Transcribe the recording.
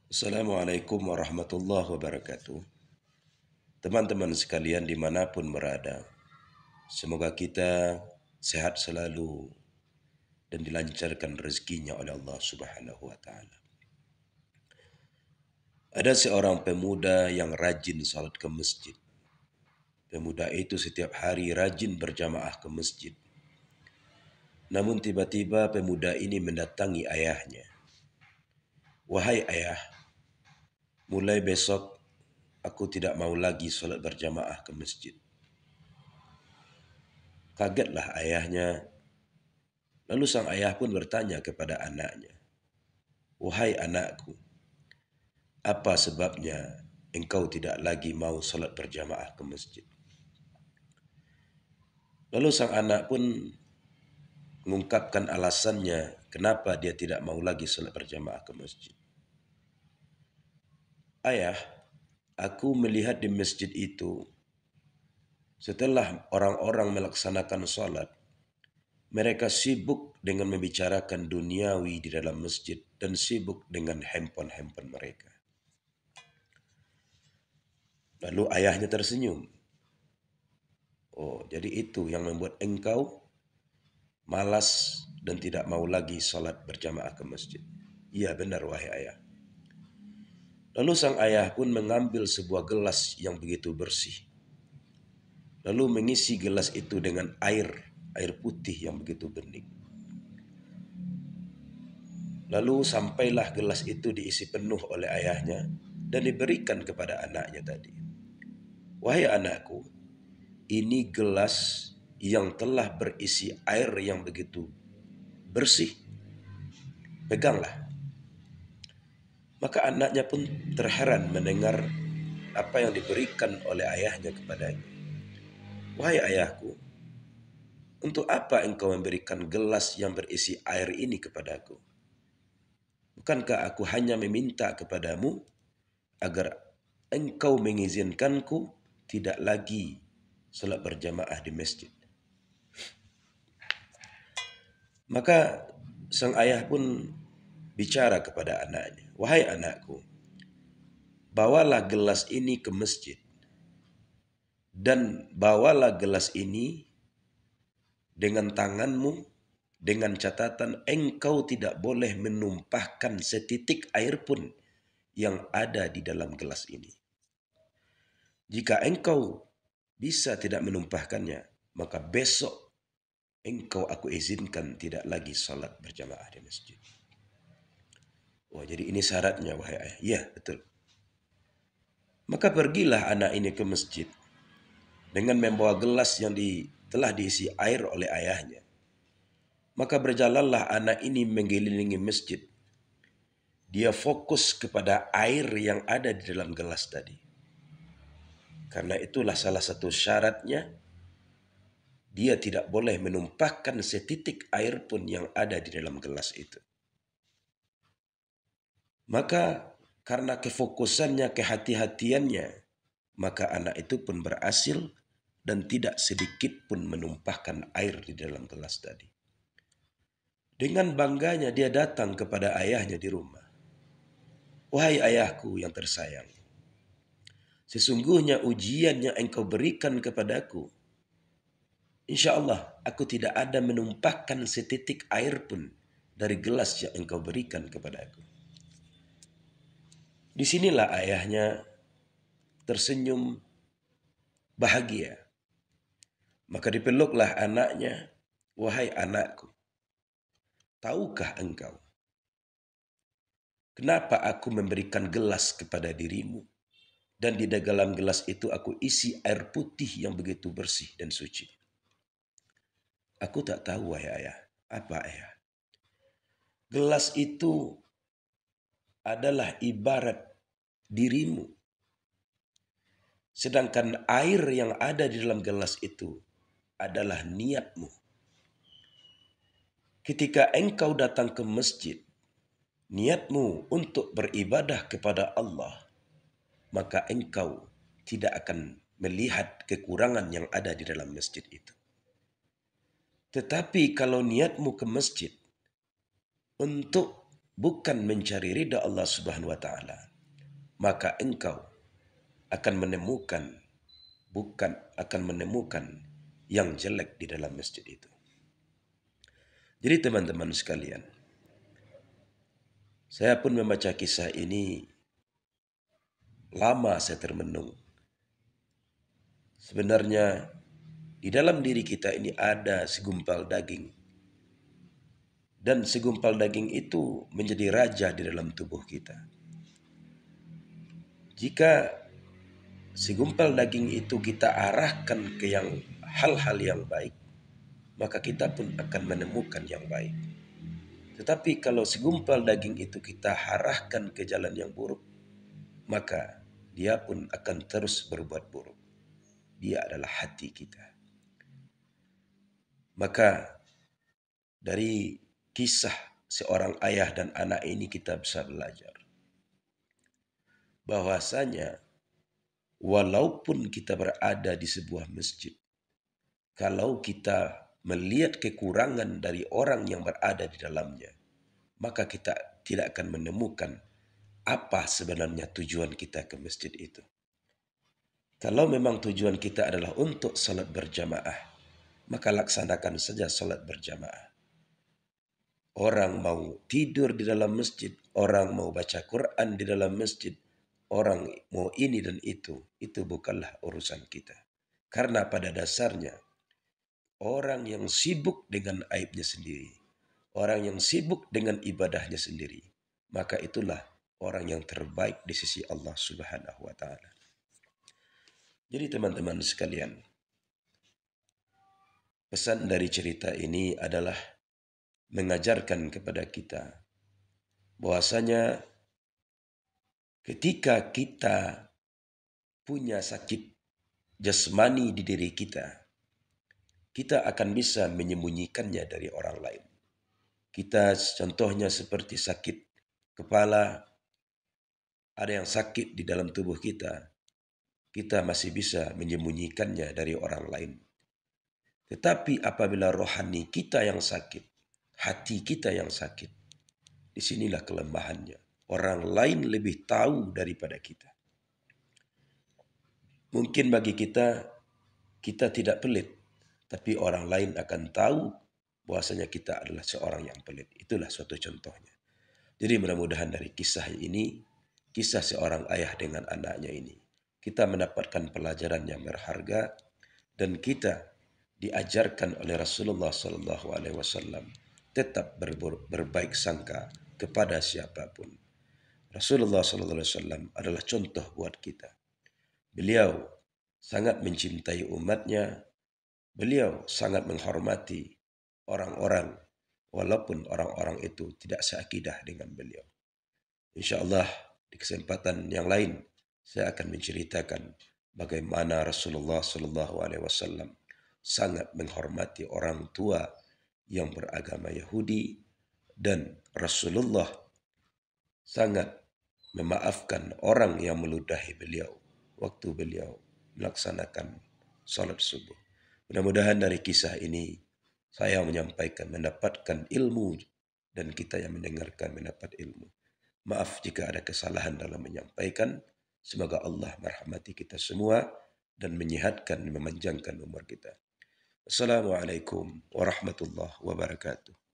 Assalamualaikum warahmatullahi wabarakatuh. Teman-teman sekalian dimanapun berada, semoga kita sehat selalu dan dilancarkan rezekinya oleh Allah Subhanahu wa Ta'ala. Ada seorang pemuda yang rajin salat ke masjid. Pemuda itu setiap hari rajin berjamaah ke masjid. Namun tiba-tiba pemuda ini mendatangi ayahnya. Wahai ayah, mulai besok aku tidak mau lagi salat berjamaah ke masjid. Kagetlah ayahnya. Lalu sang ayah pun bertanya kepada anaknya, "Wahai anakku, apa sebabnya engkau tidak lagi mau salat berjamaah ke masjid?" Lalu sang anak pun mengungkapkan alasannya kenapa dia tidak mau lagi salat berjamaah ke masjid. "Ayah, aku melihat di masjid itu setelah orang-orang melaksanakan salat, mereka sibuk dengan membicarakan duniawi di dalam masjid dan sibuk dengan handphone mereka." Lalu ayahnya tersenyum. "Oh, jadi itu yang membuat engkau malas dan tidak mau lagi salat berjamaah ke masjid?" "Iya benar wahai ayah." Lalu sang ayah pun mengambil sebuah gelas yang begitu bersih. Lalu mengisi gelas itu dengan air putih yang begitu bening. Lalu sampailah gelas itu diisi penuh oleh ayahnya dan diberikan kepada anaknya tadi. "Wahai anakku, ini gelas yang telah berisi air yang begitu bersih. Peganglah." Maka anaknya pun terheran mendengar apa yang diberikan oleh ayahnya kepadanya. "Wahai ayahku, untuk apa engkau memberikan gelas yang berisi air ini kepadaku? Bukankah aku hanya meminta kepadamu agar engkau mengizinkanku tidak lagi salat berjamaah di masjid?" Maka sang ayah pun bicara kepada anaknya, "Wahai anakku, bawalah gelas ini ke masjid dan bawalah gelas ini dengan tanganmu dengan catatan engkau tidak boleh menumpahkan setitik air pun yang ada di dalam gelas ini. Jika engkau bisa tidak menumpahkannya, maka besok engkau aku izinkan tidak lagi salat berjamaah di masjid." "Oh, jadi ini syaratnya wahai ayah?" "Iya, betul." Maka pergilah anak ini ke masjid dengan membawa gelas yang telah diisi air oleh ayahnya. Maka berjalanlah anak ini mengelilingi masjid. Dia fokus kepada air yang ada di dalam gelas tadi. Karena itulah salah satu syaratnya, dia tidak boleh menumpahkan setitik air pun yang ada di dalam gelas itu. Maka karena kefokusannya, kehati-hatiannya, maka anak itu pun berhasil dan tidak sedikit pun menumpahkan air di dalam gelas tadi. Dengan bangganya dia datang kepada ayahnya di rumah. "Wahai ayahku yang tersayang, sesungguhnya ujian yang engkau berikan kepadaku, insya Allah aku tidak ada menumpahkan setitik air pun dari gelas yang engkau berikan kepadaku." Disinilah ayahnya tersenyum bahagia. Maka dipeluklah anaknya, "Wahai anakku, tahukah engkau kenapa aku memberikan gelas kepada dirimu dan di dalam gelas itu aku isi air putih yang begitu bersih dan suci?" "Aku tak tahu wahai ayah." "Apa ayah?" "Gelas itu adalah ibarat dirimu. Sedangkan air yang ada di dalam gelas itu adalah niatmu. Ketika engkau datang ke masjid, niatmu untuk beribadah kepada Allah, maka engkau tidak akan melihat kekurangan yang ada di dalam masjid itu. Tetapi kalau niatmu ke masjid untuk bukan mencari ridha Allah Subhanahu wa taala, maka engkau akan menemukan bukan akan menemukan yang jelek di dalam masjid itu. Jadi teman-teman sekalian, saya pun membaca kisah ini lama saya termenung. Sebenarnya di dalam diri kita ini ada segumpal daging. Dan segumpal daging itu menjadi raja di dalam tubuh kita. Jika segumpal daging itu kita arahkan ke hal-hal yang baik, maka kita pun akan menemukan yang baik. Tetapi kalau segumpal daging itu kita arahkan ke jalan yang buruk, maka dia pun akan terus berbuat buruk. Dia adalah hati kita. Maka dari kisah seorang ayah dan anak ini kita bisa belajar bahwasanya walaupun kita berada di sebuah masjid, kalau kita melihat kekurangan dari orang yang berada di dalamnya, maka kita tidak akan menemukan apa sebenarnya tujuan kita ke masjid itu. Kalau memang tujuan kita adalah untuk salat berjamaah, maka laksanakan saja salat berjamaah. Orang mau tidur di dalam masjid, orang mau baca Quran di dalam masjid, orang mau ini dan itu bukanlah urusan kita. Karena pada dasarnya, orang yang sibuk dengan aibnya sendiri, orang yang sibuk dengan ibadahnya sendiri, maka itulah orang yang terbaik di sisi Allah Subhanahu wa taala. Jadi teman-teman sekalian, pesan dari cerita ini adalah mengajarkan kepada kita bahwasanya ketika kita punya sakit jasmani di diri kita, kita akan bisa menyembunyikannya dari orang lain. Kita contohnya seperti sakit kepala, ada yang sakit di dalam tubuh kita, kita masih bisa menyembunyikannya dari orang lain. Tetapi apabila rohani kita yang sakit, hati kita yang sakit, disinilah kelemahannya. Orang lain lebih tahu daripada kita. Mungkin bagi kita, kita tidak pelit, tapi orang lain akan tahu bahwasanya kita adalah seorang yang pelit. Itulah suatu contohnya. Jadi mudah-mudahan dari kisah ini, kisah seorang ayah dengan anaknya ini, kita mendapatkan pelajaran yang berharga dan kita diajarkan oleh Rasulullah SAW tetap berbaik sangka kepada siapapun. Rasulullah SAW adalah contoh buat kita. Beliau sangat mencintai umatnya, beliau sangat menghormati orang-orang walaupun orang-orang itu tidak seakidah dengan beliau. InsyaAllah di kesempatan yang lain saya akan menceritakan bagaimana Rasulullah SAW sangat menghormati orang tua yang beragama Yahudi dan Rasulullah sangat memaafkan orang yang meludahi beliau waktu beliau melaksanakan salat subuh. Mudah-mudahan dari kisah ini saya menyampaikan mendapatkan ilmu dan kita yang mendengarkan mendapat ilmu. Maaf jika ada kesalahan dalam menyampaikan. Semoga Allah merahmati kita semua dan menyehatkan dan memanjangkan umur kita. Assalamualaikum warahmatullahi wabarakatuh.